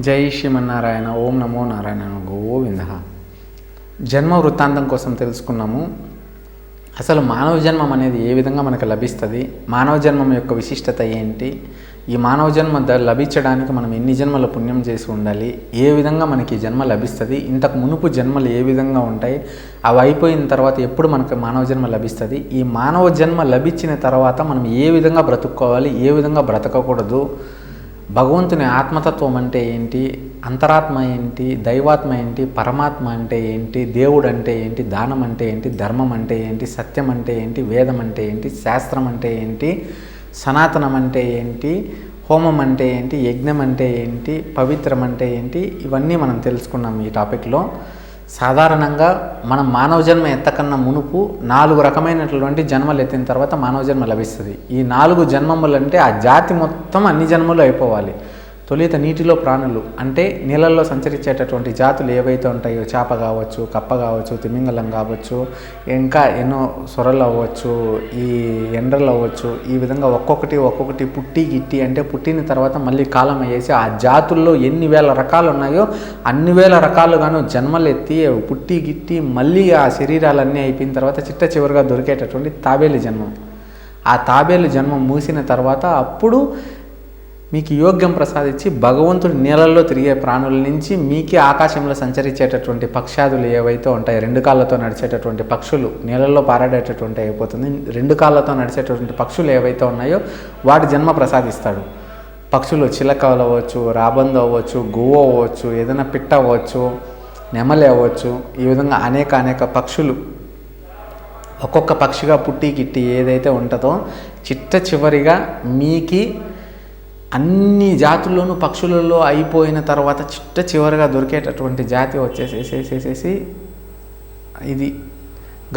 జై శ్రీమన్నారాయణ. ఓం నమో నారాయణ గోవింద. జన్మ వృత్తాంతం కోసం తెలుసుకున్నాము. అసలు మానవ జన్మం అనేది ఏ విధంగా మనకు లభిస్తుంది, మానవ జన్మం యొక్క విశిష్టత ఏంటి, ఈ మానవ జన్మ లభించడానికి మనం ఎన్ని జన్మల పుణ్యం చేసి ఉండాలి, ఏ విధంగా మనకి ఈ జన్మ లభిస్తుంది, ఇంతకు మునుపు జన్మలు ఏ విధంగా ఉంటాయి, అవి అయిపోయిన తర్వాత ఎప్పుడు మనకు మానవ జన్మ లభిస్తుంది, ఈ మానవ జన్మ లభించిన తర్వాత మనం ఏ విధంగా బ్రతుక్కోవాలి, ఏ విధంగా బ్రతకకూడదు, భగవంతుని ఆత్మతత్వం అంటే ఏంటి, అంతరాత్మ ఏంటి, దైవాత్మ ఏంటి, పరమాత్మ అంటే ఏంటి, దేవుడు అంటే ఏంటి, దానం అంటే ఏంటి, ధర్మం అంటే ఏంటి, సత్యం అంటే ఏంటి, వేదం అంటే ఏంటి, శాస్త్రం అంటే ఏంటి, సనాతనం అంటే ఏంటి, హోమం అంటే ఏంటి, యజ్ఞం అంటే ఏంటి, పవిత్రం అంటే ఏంటి, ఇవన్నీ మనం తెలుసుకున్నాం ఈ టాపిక్లో. సాధారణంగా మనం మానవ జన్మ ఎత్తకన్నా మునుపు 4 రకమైనటువంటి జన్మలు ఎత్తిన తర్వాత మానవ జన్మ లభిస్తుంది. ఈ 4 జన్మములు అంటే ఆ జాతి మొత్తం అన్ని జన్మలు అయిపోవాలి. తొలిత నీటిలో ప్రాణులు అంటే నీళ్ళల్లో సంచరించేటటువంటి జాతులు ఏవైతే ఉంటాయో, చేప కావచ్చు, కప్ప కావచ్చు, తిమింగలం కావచ్చు, ఇంకా ఎన్నో సొరలు అవ్వచ్చు, ఈ ఎండ్రలు అవ్వచ్చు, ఈ విధంగా ఒక్కొక్కటి పుట్టి గిట్టి అంటే పుట్టిన తర్వాత మళ్ళీ కాలం అయ్యేసి ఆ జాతుల్లో ఎన్ని వేల రకాలు ఉన్నాయో అన్ని వేల రకాలుగాను జన్మలు ఎత్తి పుట్టి గిట్టి మళ్ళీ ఆ శరీరాలన్నీ అయిపోయిన తర్వాత చిట్ట చివరిగా దొరికేటటువంటి తాబేలు జన్మం. ఆ తాబేలు జన్మం మూసిన తర్వాత అప్పుడు మీకు యోగ్యం ప్రసాదించి భగవంతుడు నీళ్ళల్లో తిరిగే ప్రాణుల నుంచి మీకే ఆకాశంలో సంచరించేటటువంటి పక్షాదులు ఏవైతే ఉంటాయి, 2 కాళ్ళతో నడిచేటటువంటి పక్షులు, నీళ్ళల్లో పారాడేటటువంటి అయిపోతుంది, 2 కాళ్ళతో నడిచేటటువంటి పక్షులు ఏవైతే ఉన్నాయో వాటి జన్మ ప్రసాదిస్తాడు. పక్షులు చిలకలు అవ్వచ్చు, రాబందు అవ్వచ్చు, గువ్వ అవ్వచ్చు, ఏదైనా పిట్ట అవ్వచ్చు, నెమలి అవ్వచ్చు, ఈ విధంగా అనేక పక్షులు ఒక్కొక్క పక్షిగా పుట్టి గిట్టి ఏదైతే ఉంటుందో చిట్ట చివరిగా మీకి అన్ని జాతుల్లోనూ పక్షులలో అయిపోయిన తర్వాత చిట్ట చివరిగా దొరికేటటువంటి జాతి వచ్చేసేసేసేసి ఇది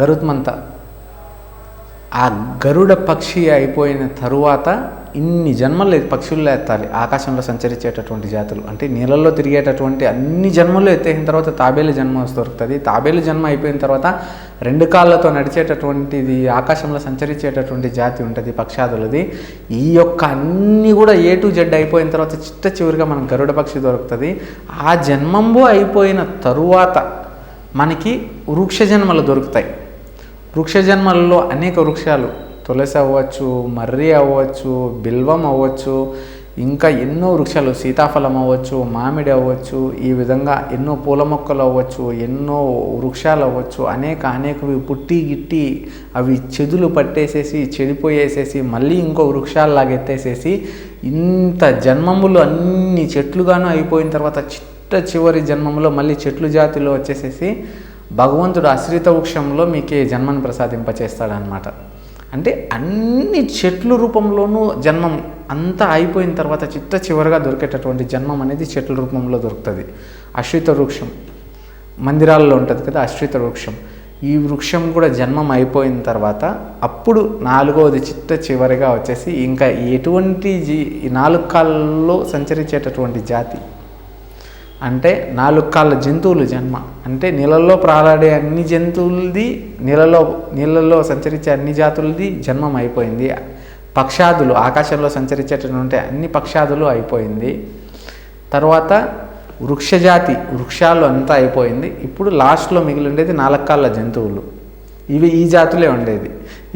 గరుత్మంత. ఆ గరుడ పక్షి అయిపోయిన తరువాత ఇన్ని జన్మలు పక్షుల్లో ఎత్తాలి. ఆకాశంలో సంచరించేటటువంటి జాతులు అంటే నీళ్ళల్లో తిరిగేటటువంటి అన్ని జన్మలు ఎత్తేసిన తర్వాత తాబేలు జన్మ దొరుకుతుంది. తాబేలు జన్మ అయిపోయిన తర్వాత 2 కాళ్ళతో నడిచేటటువంటిది ఆకాశంలో సంచరించేటటువంటి జాతి ఉంటుంది పక్షాదులది. ఈ యొక్క అన్నీ కూడా A to Z అయిపోయిన తర్వాత చిట్ట చివరిగా మనకు గరుడ పక్షి దొరుకుతుంది. ఆ జన్మంబు అయిపోయిన తరువాత మనకి వృక్ష జన్మలు దొరుకుతాయి. వృక్ష జన్మలలో అనేక వృక్షాలు, తులసి అవ్వచ్చు, మర్రి అవ్వచ్చు, బిల్వం అవ్వచ్చు, ఇంకా ఎన్నో వృక్షాలు, సీతాఫలం అవ్వచ్చు, మామిడి అవ్వచ్చు, ఈ విధంగా ఎన్నో పూల మొక్కలు అవ్వచ్చు, ఎన్నో వృక్షాలు అవ్వచ్చు, అనేకవి పుట్టి గిట్టి అవి చెదులు పట్టేసేసి చెడిపోయేసేసి మళ్ళీ ఇంకో వృక్షాలలాగా ఎత్తేసేసి ఇంత జన్మములు అన్ని చెట్లుగాను అయిపోయిన తర్వాత చిట్ట చివరి జన్మంలో మళ్ళీ చెట్లు జాతిలో వచ్చేసేసి భగవంతుడు ఆశ్రిత వృక్షంలో మీకే జన్మను ప్రసాదింపచేస్తాడనమాట. అంటే అన్ని చెట్లు రూపంలోనూ జన్మం అంతా అయిపోయిన తర్వాత చిట్ట చివరిగా దొరికేటటువంటి జన్మం అనేది చెట్ల రూపంలో దొరుకుతుంది. ఆశ్రిత వృక్షం మందిరాల్లో ఉంటుంది కదా, ఆశ్రిత వృక్షం. ఈ వృక్షం కూడా జన్మం అయిపోయిన తర్వాత అప్పుడు 4వది చిట్ట చివరిగా వచ్చేసి ఇంకా ఎటువంటి 4 కాళ్ళలో సంచరించేటటువంటి జాతి అంటే 4 కాళ్ళ జంతువులు జన్మ అంటే నీళ్ళల్లో ప్రాలాడే అన్ని జంతువులది, నీళ్ళల్లో సంచరించే అన్ని జాతులది జన్మం అయిపోయింది. పక్షాదులు ఆకాశంలో సంచరించేటటువంటి అన్ని పక్షాదులు అయిపోయింది. తర్వాత వృక్షజాతి వృక్షాలు అంతా అయిపోయింది. ఇప్పుడు లాస్ట్లో మిగిలి ఉండేది 4 కాళ్ళ జంతువులు. ఇవి ఈ జాతులే ఉండేది.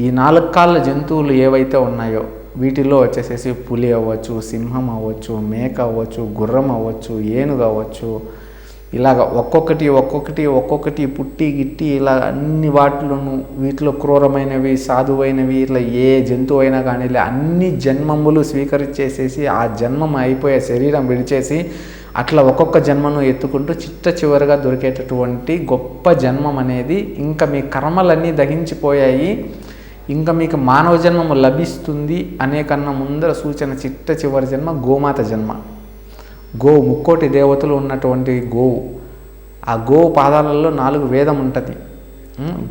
ఈ 4 కాళ్ళ జంతువులు ఏవైతే ఉన్నాయో వీటిలో వచ్చేసేసి పులి అవ్వచ్చు, సింహం అవ్వచ్చు, మేక అవ్వచ్చు, గుర్రం అవ్వచ్చు, ఏనుగు అవ్వచ్చు, ఇలాగ ఒక్కొక్కటి పుట్టి గిట్టి ఇలా అన్ని వాటిలోనూ వీటిలో క్రూరమైనవి, సాధువైనవి, ఇట్లా ఏ జంతువు అయినా కానీ ఇలా అన్ని జన్మములు స్వీకరించేసేసి ఆ జన్మం అయిపోయే శరీరం విడిచేసి అట్లా ఒక్కొక్క జన్మను ఎత్తుకుంటూ చిట్ట చివరిగా దొరికేటటువంటి గొప్ప జన్మం అనేది ఇంకా మీ కర్మలన్నీ దహించిపోయాయి, ఇంకా మీకు మానవ జన్మము లభిస్తుంది అనే కన్నా ముందర సూచన చిట్ట చివరి జన్మ గోమాత జన్మ. గోవు 3 దేవతలు ఉన్నటువంటి గోవు. ఆ గోవు పాదాలలో 4 వేదం ఉంటుంది.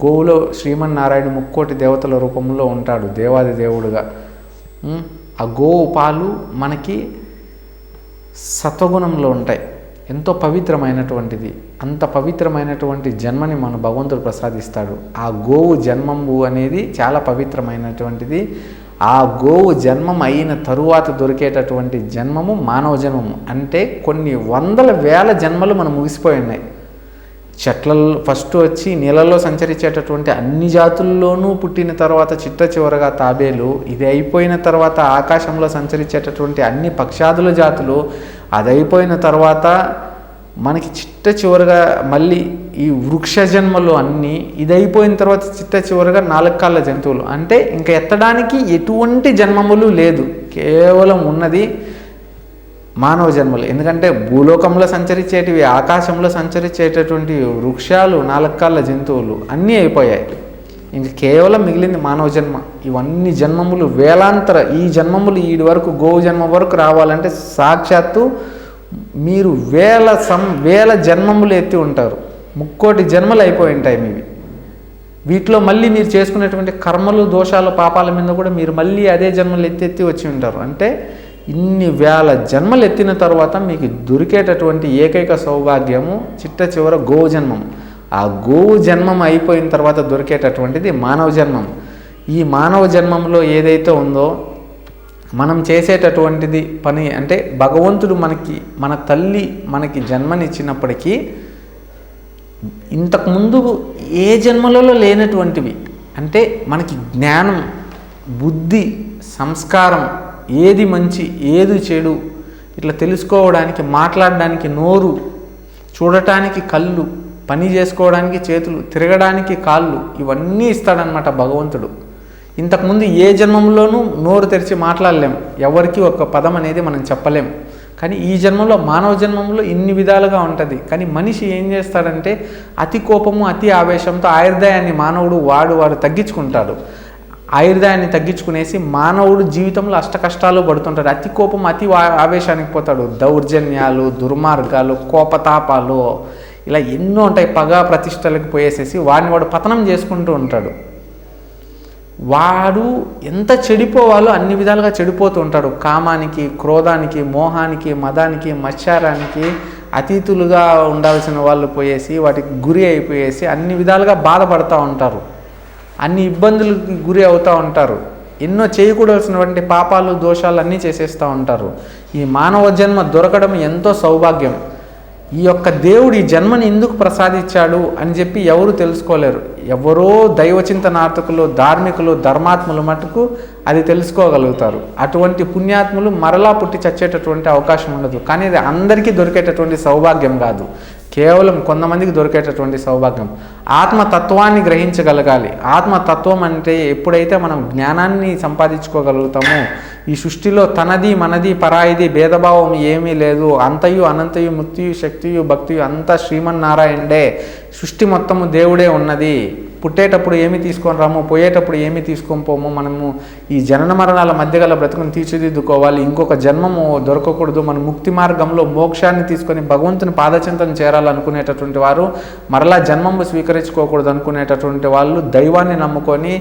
గోవులో శ్రీమన్నారాయణ 3 దేవతల రూపంలో ఉంటాడు, దేవాది దేవుడుగా. ఆ గోవు పాలు మనకి సత్వగుణంలో ఉంటాయి, ఎంతో పవిత్రమైనటువంటిది. అంత పవిత్రమైనటువంటి జన్మని మన భగవంతుడు ప్రసాదిస్తాడు. ఆ గోవు జన్మము అనేది చాలా పవిత్రమైనటువంటిది. ఆ గోవు జన్మం అయిన తరువాత దొరికేటటువంటి జన్మము మానవ జన్మము. అంటే కొన్ని వందల వేల జన్మలు మనం ముగిసిపోయి ఉన్నాయి. చెట్లలో ఫస్ట్ వచ్చి నీళ్ళలో సంచరించేటటువంటి అన్ని జాతుల్లోనూ పుట్టిన తర్వాత చిట్ట చివరగా తాబేలు, ఇది అయిపోయిన తర్వాత ఆకాశంలో సంచరించేటటువంటి అన్ని పక్షాదుల జాతులు, అది అయిపోయిన తర్వాత మనకి చిట్ట చివరగా మళ్ళీ ఈ వృక్ష జన్మలు అన్నీ, ఇది అయిపోయిన తర్వాత చిట్ట చివరగా 4 కాళ్ళ జంతువులు. అంటే ఇంకా ఎత్తడానికి ఎటువంటి జన్మములు లేదు, కేవలం ఉన్నది మానవ జన్మలు. ఎందుకంటే భూలోకంలో సంచరించేటివి, ఆకాశంలో సంచరించేటటువంటి వృక్షాలు, 4 కాళ్ళ జంతువులు అన్నీ అయిపోయాయి. ఇంక కేవలం మిగిలింది మానవ జన్మ. ఇవన్నీ జన్మములు వేలాంతర, ఈ జన్మములు ఈ వరకు గోవు జన్మ వరకు రావాలంటే సాక్షాత్తు మీరు వేల జన్మములు ఎత్తి ఉంటారు. 3 కోటి జన్మలు అయిపోయి ఉంటాయి మీవి. వీటిలో మళ్ళీ మీరు చేసుకునేటువంటి కర్మలు, దోషాలు, పాపాల మీద కూడా మీరు మళ్ళీ అదే జన్మలు ఎత్తి వచ్చి ఉంటారు. అంటే ఇన్ని వేల జన్మలు ఎత్తిన తర్వాత మీకు దొరికేటటువంటి ఏకైక సౌభాగ్యము చిట్ట చివర గోవు జన్మం. ఆ గోవు జన్మం అయిపోయిన తర్వాత దొరికేటటువంటిది మానవ జన్మం. ఈ మానవ జన్మంలో ఏదైతే ఉందో మనం చేసేటటువంటిది పని అంటే భగవంతుడు మన తల్లి మనకి జన్మనిచ్చినప్పటికీ ఇంతకుముందు ఏ జన్మలలో లేనటువంటివి, అంటే మనకి జ్ఞానం, బుద్ధి, సంస్కారం, ఏది మంచి ఏది చెడు ఇట్లా తెలుసుకోవడానికి, మాట్లాడడానికి నోరు, చూడటానికి కళ్ళు, పని చేసుకోవడానికి చేతులు, తిరగడానికి కాళ్ళు, ఇవన్నీ ఇస్తాడనమాట భగవంతుడు. ఇంతకుముందు ఏ జన్మంలోనూ నోరు తెరిచి మాట్లాడలేం, ఎవరికి ఒక పదం అనేది మనం చెప్పలేం. కానీ ఈ జన్మలో, మానవ జన్మంలో ఇన్ని విధాలుగా ఉంటుంది. కానీ మనిషి ఏం చేస్తాడంటే అతి కోపము, అతి ఆవేశంతో ఆయుర్దాయాన్ని మానవుడు వాడు తగ్గించుకుంటాడు. ఆయుర్దాయాన్ని తగ్గించుకునేసి మానవుడు జీవితంలో అష్ట కష్టాలు పడుతుంటాడు. అతి కోపం, అతి ఆవేశానికి పోతాడు. దౌర్జన్యాలు, దుర్మార్గాలు, కోపతాపాలు, ఇలా ఎన్నో ఉంటాయి. పగా ప్రతిష్టలకు పోయేసేసి వాడు పతనం చేసుకుంటూ ఉంటాడు. వాడు ఎంత చెడిపోవాలో అన్ని విధాలుగా చెడిపోతూ ఉంటాడు. కామానికి, క్రోధానికి, మోహానికి, మదానికి, మత్సరానికి అతీతులుగా ఉండాల్సిన వాళ్ళు పోయేసి వాటికి గురి అయిపోయేసి అన్ని విధాలుగా బాధపడుతూ ఉంటారు. అన్ని ఇబ్బందులకి గురి అవుతూ ఉంటారు. ఎన్నో చేయకూడాల్సినటువంటి పాపాలు, దోషాలు అన్నీ చేసేస్తూ ఉంటారు. ఈ మానవ జన్మ దొరకడం ఎంతో సౌభాగ్యం. ఈ యొక్క దేవుడు ఈ జన్మని ఎందుకు ప్రసాదించాడు అని చెప్పి ఎవరు తెలుసుకోలేరు. ఎవరో దైవచింతనార్థకులు, ధార్మికులు, ధర్మాత్ములు మటుకు అది తెలుసుకోగలుగుతారు. అటువంటి పుణ్యాత్ములు మరలా పుట్టి చచ్చేటటువంటి అవకాశం ఉండదు. కానీ అది అందరికీ దొరికేటటువంటి సౌభాగ్యం కాదు, కేవలం కొంతమందికి దొరికేటటువంటి సౌభాగ్యం. ఆత్మతత్వాన్ని గ్రహించగలగాలి. ఆత్మతత్వం అంటే ఎప్పుడైతే మనం జ్ఞానాన్ని సంపాదించుకోగలుగుతామో, ఈ సృష్టిలో తనది, మనది, పరాయిది భేదభావం ఏమీ లేదు, అంతయు అనంతయు, ముక్తియు, శక్తియు, భక్తియు అంతా శ్రీమన్నారాయణుడే, సృష్టి మొత్తము దేవుడే ఉన్నది. పుట్టేటప్పుడు ఏమి తీసుకొని రాము, పోయేటప్పుడు ఏమి తీసుకొని పోము. మనము ఈ జనన మరణాల మధ్య గల బ్రతుకుని తీర్చిదిద్దుకోవాలి. ఇంకొక జన్మము దొరకకూడదు. మన ముక్తి మార్గంలో మోక్షాన్ని తీసుకొని భగవంతుని పాదచింతన చేరాలనుకునేటటువంటి వారు, మరలా జన్మము స్వీకరించుకోకూడదు అనుకునేటటువంటి వాళ్ళు దైవాన్ని నమ్ముకొని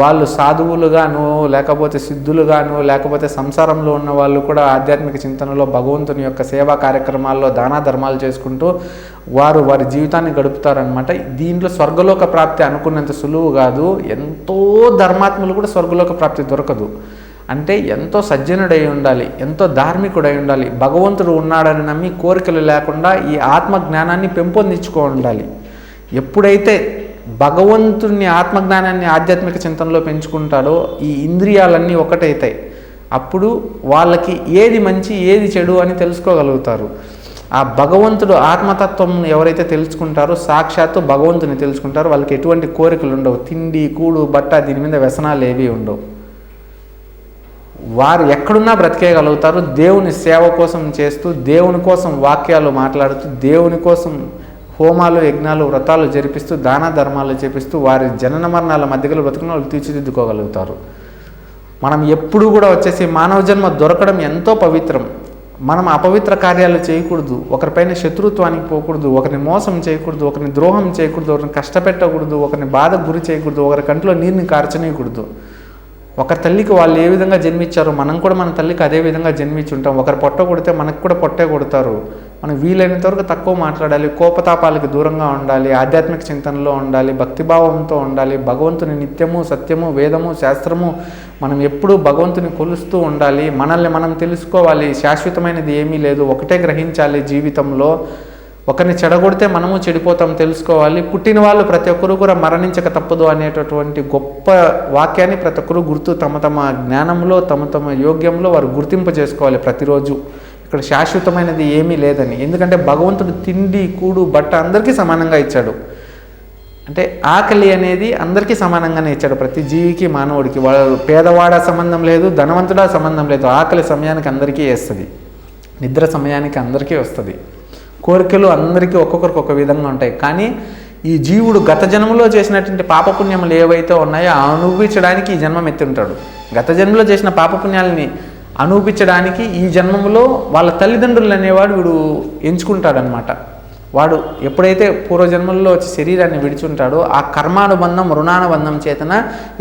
వాళ్ళు సాధువులుగాను, లేకపోతే సిద్ధులుగాను, లేకపోతే సంసారంలో ఉన్న వాళ్ళు కూడా ఆధ్యాత్మిక చింతనలో భగవంతుని యొక్క సేవా కార్యక్రమాల్లో దాన ధర్మాలు చేసుకుంటూ వారి జీవితాన్ని గడుపుతారనమాట. దీంట్లో స్వర్గలోక ప్రాప్తి అనుకున్నంత సులువు కాదు. ఎంతో ధర్మాత్ములు కూడా స్వర్గలోక ప్రాప్తి దొరకదు. అంటే ఎంతో సజ్జనుడై ఉండాలి, ఎంతో ధార్మికుడై ఉండాలి, భగవంతుడు ఉన్నాడని నమ్మి కోరికలు లేకుండా ఈ ఆత్మజ్ఞానాన్ని పెంపొందించుకో ఉండాలి. ఎప్పుడైతే భగవంతుని ఆత్మజ్ఞానాన్ని ఆధ్యాత్మిక చింతనలో పెంచుకుంటాడో ఈ ఇంద్రియాలన్నీ ఒకటైతాయి. అప్పుడు వాళ్ళకి ఏది మంచి ఏది చెడు అని తెలుసుకోగలుగుతారు. ఆ భగవంతుడు ఆత్మతత్వం ఎవరైతే తెలుసుకుంటారో సాక్షాత్తు భగవంతుని తెలుసుకుంటారో వాళ్ళకి ఎటువంటి కోరికలు ఉండవు. తిండి, కూడు, బట్ట, దీని మీద వ్యసనాలు ఏవి ఉండవు. వారు ఎక్కడున్నా బ్రతికేయగలుగుతారు. దేవుని సేవ కోసం చేస్తూ, దేవుని కోసం వాక్యాలు మాట్లాడుతూ, దేవుని కోసం హోమాలు, యజ్ఞాలు, వ్రతాలు జరిపిస్తూ, దాన ధర్మాలు చేపిస్తూ వారి జనన మరణాల మధ్యలో బ్రతుకుని వాళ్ళు తీర్చిదిద్దుకోగలుగుతారు. మనం ఎప్పుడు కూడా వచ్చేసి మానవ జన్మ దొరకడం ఎంతో పవిత్రం. మనం అపవిత్ర కార్యాలు చేయకూడదు, ఒకరిపైన శత్రుత్వానికి పోకూడదు, ఒకరిని మోసం చేయకూడదు, ఒకరిని ద్రోహం చేయకూడదు, ఒకరిని కష్టపెట్టకూడదు, ఒకరిని బాధకు గురి చేయకూడదు, ఒకరి కంట్లో నీరుని కార్చనీయకూడదు. ఒకరి తల్లికి వాళ్ళు ఏ విధంగా జన్మించారో మనం కూడా మన తల్లికి అదే విధంగా జన్మించి ఉంటాం. ఒకరు పొట్ట కొడితే మనకు కూడా పొట్టే కొడతారు. మనం వీలైనంత వరకు తక్కువ మాట్లాడాలి, కోపతాపాలకి దూరంగా ఉండాలి, ఆధ్యాత్మిక చింతనలో ఉండాలి, భక్తిభావంతో ఉండాలి, భగవంతుని నిత్యము సత్యము వేదము శాస్త్రము మనం ఎప్పుడూ భగవంతుని కొలుస్తూ ఉండాలి. మనల్ని మనం తెలుసుకోవాలి, శాశ్వతమైనది ఏమీ లేదు, ఒకటే గ్రహించాలి జీవితంలో. ఒకరిని చెడగొడితే మనము చెడిపోతాం తెలుసుకోవాలి. పుట్టిన వాళ్ళు ప్రతి ఒక్కరు కూడా మరణించక తప్పదు అనేటటువంటి గొప్ప వాక్యాన్ని ప్రతి ఒక్కరు గుర్తు తమ తమ జ్ఞానంలో తమ తమ యోగ్యంలో వారు గుర్తింపు చేసుకోవాలి ప్రతిరోజు. ఇక్కడ శాశ్వతమైనది ఏమీ లేదని. ఎందుకంటే భగవంతుడు తిండి కూడు బట్ట అందరికీ సమానంగా ఇచ్చాడు. అంటే ఆకలి అనేది అందరికీ సమానంగానే ఇచ్చాడు, ప్రతి జీవికి మానవుడికి. పేదవాడ సంబంధం లేదు, ధనవంతుడా సంబంధం లేదు. ఆకలి సమయానికి అందరికీ వేస్తుంది, నిద్ర సమయానికి అందరికీ వస్తుంది. కోరికలు అందరికీ ఒక్కొక్కరికి ఒక విధంగా ఉంటాయి. కానీ ఈ జీవుడు గత జన్మలో చేసినటువంటి పాపపుణ్యములు ఏవైతే ఉన్నాయో అనుభవించడానికి ఈ జన్మం ఎత్తుంటాడు. గత జన్మలో చేసిన పాపపుణ్యాలని అనుభవించడానికి ఈ జన్మంలో వాళ్ళ తల్లిదండ్రులు అనేవాడు వీడు ఎంచుకుంటాడనమాట. వాడు ఎప్పుడైతే పూర్వజన్మల్లో వచ్చి శరీరాన్ని విడిచుంటాడో ఆ కర్మానుబంధం రుణానుబంధం చేతన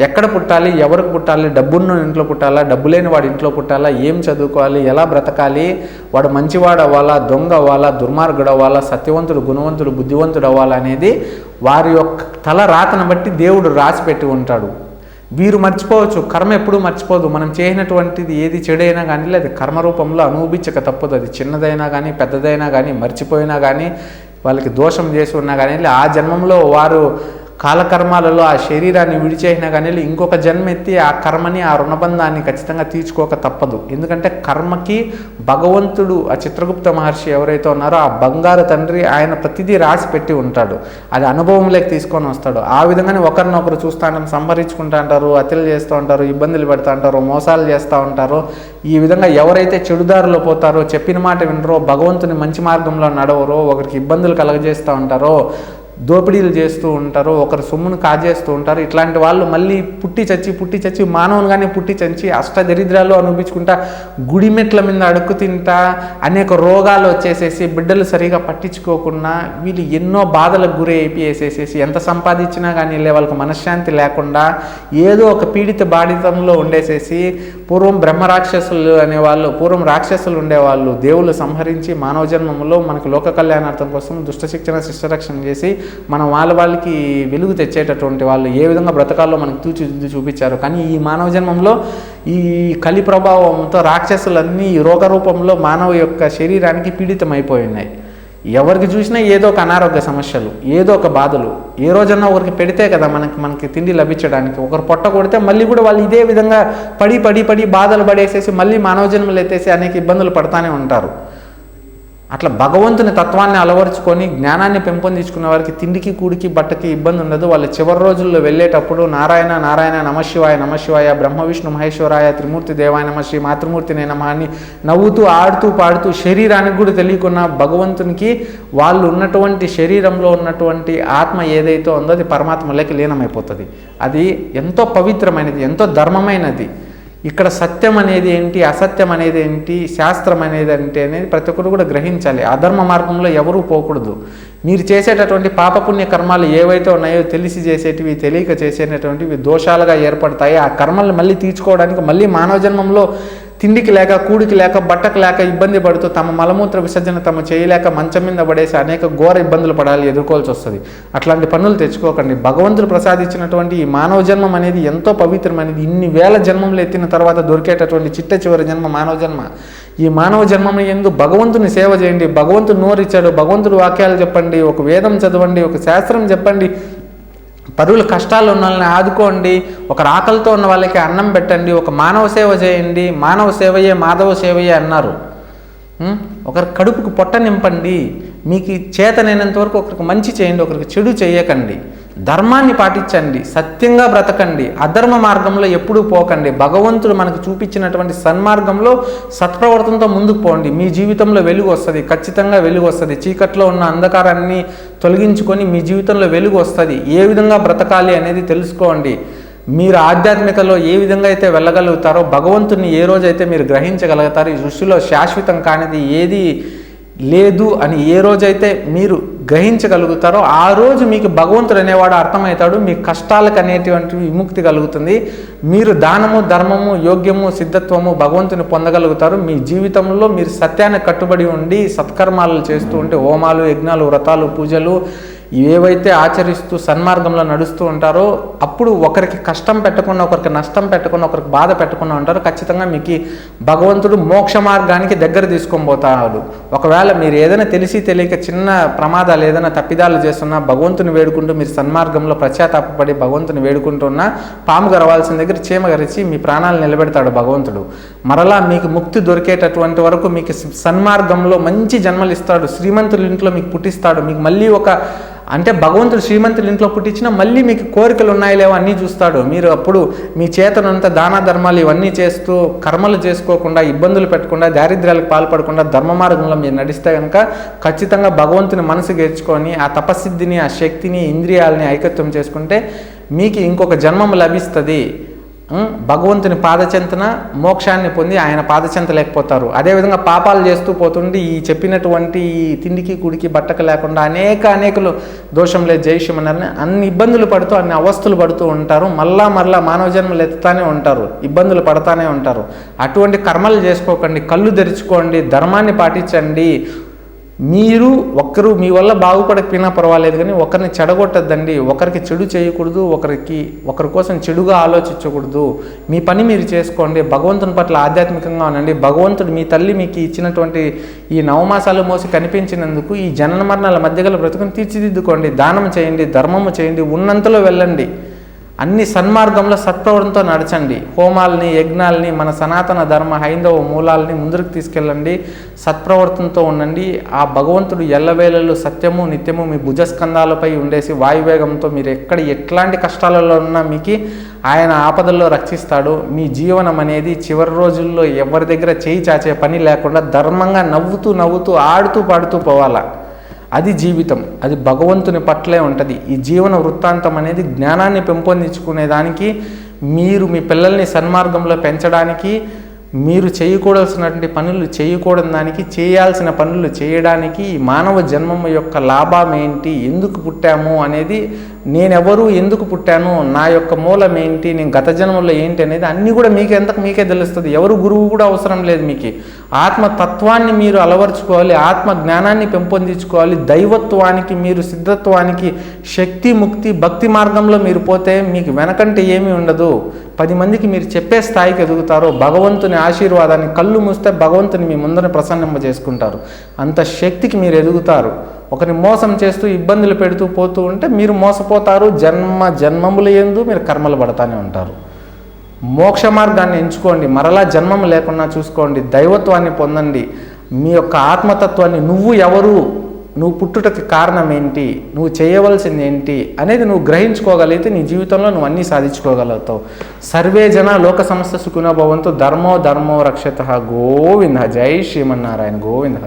ఎక్కడ పుట్టాలి, ఎవరికి పుట్టాలి, డబ్బున్న ఇంట్లో పుట్టాలా, డబ్బు లేని వాడి ఇంట్లో పుట్టాలా, ఏం చదువుకోవాలి, ఎలా బ్రతకాలి, వాడు మంచివాడు అవ్వాలా, దొంగ అవ్వాలా, దుర్మార్గుడు అవ్వాలా, సత్యవంతుడు గుణవంతుడు బుద్ధివంతుడు అవ్వాలా అనేది వారి యొక్క తల రాతను బట్టి దేవుడు రాసి పెట్టి ఉంటాడు. వీరు మర్చిపోవచ్చు, కర్మ ఎప్పుడూ మర్చిపోదు. మనం చేసినటువంటిది ఏది చెడైనా కానీ లేదు కర్మరూపంలో అనుభవించక తప్పదు. అది చిన్నదైనా కానీ పెద్దదైనా కానీ మర్చిపోయినా కానీ వాళ్ళకి దోషం చేసి ఉన్నా కానీ ఆ జన్మంలో వారు కాలకర్మాలలో ఆ శరీరాన్ని విడిచేసినా కానీ ఇంకొక జన్మ ఎత్తి ఆ కర్మని ఆ రుణబంధాన్ని ఖచ్చితంగా తీర్చుకోక తప్పదు. ఎందుకంటే కర్మకి భగవంతుడు ఆ చిత్రగుప్త మహర్షి ఎవరైతే ఉన్నారో ఆ బంగారు తండ్రి ఆయన ప్రతిదీ రాసి పెట్టి ఉంటాడు. అది అనుభవంలోకి తీసుకొని వస్తాడు. ఆ విధంగానే ఒకరినొకరు చూస్తూ ఉంటారు, సంహరించుకుంటూ ఉంటారు, హత్యలు చేస్తూ ఉంటారు, ఇబ్బందులు పెడతా ఉంటారు, మోసాలు చేస్తూ ఉంటారు. ఈ విధంగా ఎవరైతే చెడుదారిలో పోతారో, చెప్పిన మాట వినరో, భగవంతుని మంచి మార్గంలో నడవరో, ఒకరికి ఇబ్బందులు కలగజేస్తూ ఉంటారో, దోపిడీలు చేస్తూ ఉంటారు, ఒకరు సొమ్మును కాజేస్తూ ఉంటారు. ఇట్లాంటి వాళ్ళు మళ్ళీ పుట్టి చచ్చి మానవునిగానే పుట్టి చచ్చి అష్టదరిద్రాలు అనుభవించుకుంటా, గుడి మెట్ల మీద అడుక్కు తింటా, అనేక రోగాలు వచ్చేసేసి బిడ్డలు సరిగా పట్టించుకోకుండా వీళ్ళు ఎన్నో బాధలకు గురి అయిపోయేసేసేసి ఎంత సంపాదించినా కానీ వాళ్ళకి మనశ్శాంతి లేకుండా ఏదో ఒక పీడిత బాధితంలో ఉండేసేసి పూర్వం బ్రహ్మరాక్షసులు అనేవాళ్ళు, పూర్వం రాక్షసులు ఉండేవాళ్ళు, దేవుళ్ళు సంహరించి మానవ జన్మంలో మనకు లోక కళ్యాణార్థం కోసం దుష్ట శిక్షణ శిష్టరక్షణ చేసి మనం వాళ్ళకి వెలుగు తెచ్చేటటువంటి వాళ్ళు ఏ విధంగా బ్రతకాల్లో మనకు తూచిదిద్ది చూపించారు. కానీ ఈ మానవ జన్మంలో ఈ కలి ప్రభావంతో రాక్షసులన్నీ రోగ రూపంలో మానవ యొక్క శరీరానికి పీడితం అయిపోయినాయి. ఎవరికి చూసినా ఏదో ఒక అనారోగ్య సమస్యలు, ఏదో ఒక బాధలు. ఏ రోజన్నా ఒకరికి పెడితే కదా మనకి తిండి లభించడానికి. ఒకరు పొట్ట కొడితే మళ్ళీ కూడా వాళ్ళు ఇదే విధంగా పడి బాధలు పడేసేసి మళ్ళీ మానవ జన్మలు ఎత్తేసి అనేక ఇబ్బందులు పడతానే ఉంటారు. అట్లా భగవంతుని తత్వాన్ని అలవరుచుకొని జ్ఞానాన్ని పెంపొందించుకున్న వారికి తిండికి కూడికి బట్టకి ఇబ్బంది ఉండదు. వాళ్ళు చివరి రోజుల్లో వెళ్ళేటప్పుడు నారాయణ నారాయణ నమశివాయ బ్రహ్మ విష్ణు మహేశ్వరాయ త్రిమూర్తి దేవాయ నమ శ్రీ మాతృమూర్తినే నమః అని నవ్వుతూ ఆడుతూ పాడుతూ శరీరానికి కూడా తెలియకున్న భగవంతునికి వాళ్ళు ఉన్నటువంటి శరీరంలో ఉన్నటువంటి ఆత్మ ఏదైతే ఉందో అది పరమాత్మలోకి లీనమైపోతుంది. అది ఎంతో పవిత్రమైనది, ఎంతో ధర్మమైనది. ఇక్కడ సత్యం అనేది ఏంటి, అసత్యం అనేది ఏంటి, శాస్త్రం అనేది అనేది ప్రతి ఒక్కరు కూడా గ్రహించాలి. అధర్మ మార్గంలో ఎవరూ పోకూడదు. మీరు చేసేటటువంటి పాపపుణ్య కర్మాలు ఏవైతే ఉన్నాయో తెలిసి చేసేటివి తెలియక చేసేటటువంటివి దోషాలుగా ఏర్పడతాయి. ఆ కర్మల్ని మళ్ళీ తీర్చుకోవడానికి మళ్ళీ మానవ జన్మంలో తిండికి లేక కూడికి లేక బట్టకు లేక ఇబ్బంది పడుతూ తమ మలమూత్ర విసర్జన తమ చేయలేక మంచం మీద పడేసి అనేక ఘోర ఇబ్బందులు పడాలి, ఎదుర్కోవాల్సి వస్తుంది. అట్లాంటి పనులు తెచ్చుకోకండి. భగవంతుడు ప్రసాదించినటువంటి ఈ మానవ జన్మం అనేది ఎంతో పవిత్రమైనది. ఇన్ని వేల జన్మములు ఎత్తిన తర్వాత దొరికేటటువంటి చిట్ట చివరి జన్మ మానవ జన్మ. ఈ మానవ జన్మం యందు భగవంతుని సేవ చేయండి. భగవంతుడు నోరిచ్చాడు, భగవంతుడు వాక్యాలు చెప్పండి, ఒక వేదం చదవండి, ఒక శాస్త్రం చెప్పండి, పరువుల కష్టాలు ఉన్న వాళ్ళని ఆదుకోండి, ఒకరు ఆకలితో ఉన్న వాళ్ళకి అన్నం పెట్టండి, ఒక మానవ సేవ చేయండి. మానవ సేవయే మాధవ సేవయే అన్నారు. ఒకరి కడుపుకు పొట్ట నింపండి. మీకు చేతనైనంత వరకు ఒకరికి మంచి చేయండి, ఒకరికి చెడు చేయకండి. ధర్మాన్ని పాటించండి, సత్యంగా బ్రతకండి, అధర్మ మార్గంలో ఎప్పుడూ పోకండి. భగవంతుడు మనకు చూపించినటువంటి సన్మార్గంలో సత్ప్రవర్తనతో ముందుకు పోండి. మీ జీవితంలో వెలుగు వస్తుంది, ఖచ్చితంగా వెలుగు వస్తుంది. చీకట్లో ఉన్న అంధకారాన్ని తొలగించుకొని మీ జీవితంలో వెలుగు వస్తుంది. ఏ విధంగా బ్రతకాలి అనేది తెలుసుకోండి. మీరు ఆధ్యాత్మికలో ఏ విధంగా అయితే వెళ్ళగలుగుతారో, భగవంతుని ఏ రోజైతే మీరు గ్రహించగలుగుతారో, ఈ సృష్టిలో శాశ్వతం కానిది ఏది లేదు అని ఏ రోజైతే మీరు గ్రహించగలుగుతారో ఆ రోజు మీకు భగవంతుడు అనేవాడు అర్థమవుతాడు. మీ కష్టాలకు అనేటువంటి విముక్తి కలుగుతుంది. మీరు దానము, ధర్మము, యోగ్యము, సిద్ధత్వము భగవంతుని పొందగలుగుతారు. మీ జీవితంలో మీరు సత్యాన్ని కట్టుబడి ఉండి సత్కర్మాలు చేస్తూ ఉంటే, హోమాలు, యజ్ఞాలు, వ్రతాలు, పూజలు ఏవైతే ఆచరిస్తూ సన్మార్గంలో నడుస్తూ ఉంటారో అప్పుడు ఒకరికి కష్టం పెట్టకుండా, ఒకరికి నష్టం పెట్టకుండా, ఒకరికి బాధ పెట్టకుండా ఉంటారు. ఖచ్చితంగా మీకు భగవంతుడు మోక్ష మార్గానికి దగ్గర తీసుకొని పోతాడు. ఒకవేళ మీరు ఏదైనా తెలిసి తెలియక చిన్న ప్రమాదాలు ఏదైనా తప్పిదాలు చేస్తున్నా భగవంతుని వేడుకుంటూ మీరు సన్మార్గంలో పశ్చాత్తాపడి భగవంతుని వేడుకుంటున్నా పాము గరవాల్సిన దగ్గర చీమ గరిచి మీ ప్రాణాలు నిలబెడతాడు భగవంతుడు. మరలా మీకు ముక్తి దొరికేటటువంటి వరకు మీకు సన్మార్గంలో మంచి జన్మలు ఇస్తాడు. శ్రీమంతుల ఇంట్లో మీకు పుట్టిస్తాడు. మీకు మళ్ళీ అంటే భగవంతుడు శ్రీమంతుల ఇంట్లో పుట్టించినా మళ్ళీ మీకు కోరికలు ఉన్నాయో లేవో అన్నీ చూస్తాడు. మీరు అప్పుడు మీ చేతనంతా దాన ధర్మాలు ఇవన్నీ చేస్తూ కర్మలు చేసుకోకుండా, ఇబ్బందులు పెట్టకుండా, దారిద్ర్యాలకు పాల్పడకుండా ధర్మ మార్గంలో మీరు నడిస్తే కనుక ఖచ్చితంగా భగవంతుని మనసు గెలుచుకొని ఆ తపస్సిద్ధిని, ఆ శక్తిని, ఇంద్రియాలని ఐకత్వం చేసుకుంటే మీకు ఇంకొక జన్మం లభిస్తుంది. భగవంతుని పాదచెంతన మోక్షాన్ని పొంది ఆయన పాదచెంత లేకపోతారు. అదేవిధంగా పాపాలు చేస్తూ పోతుండి ఈ చెప్పినటువంటి ఈ తిండికి, కుడికి, బట్టకు లేకుండా అనేకలు దోషం లేదు జైష్యమన్నారని అన్ని ఇబ్బందులు పడుతూ, అన్ని అవస్థలు పడుతూ ఉంటారు. మళ్ళా మానవ జన్మలు ఎత్తుతానే ఉంటారు, ఇబ్బందులు పడతానే ఉంటారు. అటువంటి కర్మలు చేసుకోకండి, కళ్ళు తెరుచుకోండి, ధర్మాన్ని పాటించండి. మీరు ఒక్కరు మీ వల్ల బాగుపడకపోయినా పర్వాలేదు కానీ ఒకరిని చెడగొట్టద్దండి. ఒకరికి చెడు చేయకూడదు, ఒకరి కోసం చెడుగా ఆలోచించకూడదు. మీ పని మీరు చేసుకోండి. భగవంతుని పట్ల ఆధ్యాత్మికంగా ఉండండి. భగవంతుడు మీ తల్లి మీకు ఇచ్చినటువంటి ఈ నవమాసాలు మోసి కనిపించినందుకు ఈ జనన మరణాల మధ్య గల బ్రతుకుని తీర్చిదిద్దుకోండి. దానం చేయండి, ధర్మము చేయండి, ఉన్నంతలో వెళ్ళండి. అన్ని సన్మార్గంలో సత్ప్రవర్తనతో నడచండి. హోమాలని, యజ్ఞాలని, మన సనాతన ధర్మ హైందవ మూలాలని ముందుకు తీసుకెళ్ళండి. సత్ప్రవర్తనతో ఉండండి. ఆ భగవంతుడు ఎల్లవేళలు సత్యము, నిత్యము మీ భుజస్కంధాలపై ఉండేసి వాయువేగంతో మీరు ఎట్లాంటి కష్టాలలో ఉన్నా మీకు ఆయన ఆపదల్లో రక్షిస్తాడు. మీ జీవనం అనేది చివరి రోజుల్లో ఎవరి దగ్గర చేయి చాచే పని లేకుండా ధర్మంగా నవ్వుతూ ఆడుతూ పాడుతూ పోవాలా. అది జీవితం, అది భగవంతుని పట్లే ఉంటుంది. ఈ జీవన వృత్తాంతం అనేది జ్ఞానాన్ని పెంపొందించుకునేదానికి, మీరు మీ పిల్లల్ని సన్మార్గంలో పెంచడానికి, మీరు చేయకూడాల్సినటువంటి పనులు చేయకూడని దానికి, చేయాల్సిన పనులు చేయడానికి, మానవ జన్మం యొక్క లాభం ఏంటి, ఎందుకు పుట్టాము అనేది, నేనెవరు, ఎందుకు పుట్టాను, నా యొక్క మూలం ఏంటి, నేను గత జన్మలో ఏంటి అనేది అన్నీ కూడా మీకే తెలుస్తుంది. ఎవరు గురువు కూడా అవసరం లేదు. మీకు ఆత్మతత్వాన్ని మీరు అలవర్చుకోవాలి, ఆత్మ జ్ఞానాన్ని పెంపొందించుకోవాలి. దైవత్వానికి, మీరు సిద్ధత్వానికి, శక్తి, ముక్తి, భక్తి మార్గంలో మీరు పోతే మీకు వెనకంటే ఏమీ ఉండదు. 10 మందికి మీరు చెప్పే స్థాయికి ఎదుగుతారు. భగవంతుని ఆశీర్వాదాన్ని కళ్ళు మూస్తే భగవంతుని మీ ముందర ప్రసన్నింప చేసుకుంటారు. అంత శక్తికి మీరు ఎదుగుతారు. ఒకరిని మోసం చేస్తూ ఇబ్బందులు పెడుతూ పోతూ ఉంటే మీరు మోసపోతారు. జన్మములు యందు మీరు కర్మలు పడతానే ఉంటారు. మోక్ష మార్గాన్ని ఎంచుకోండి. మరలా జన్మం లేకుండా చూసుకోండి. దైవత్వాన్ని పొందండి. మీ యొక్క ఆత్మతత్వాన్ని, నువ్వు ఎవరు, నువ్వు పుట్టుటకి కారణం ఏంటి, నువ్వు చేయవలసింది ఏంటి అనేది నువ్వు గ్రహించుకోగలిగితే నీ జీవితంలో నువ్వు అన్నీ సాధించుకోగలుగుతావు. సర్వే జన లోక సమస్త సుఖినో భవంతు. ధర్మో రక్షతః. గోవింద. జై శ్రీమన్నారాయణ. గోవింద.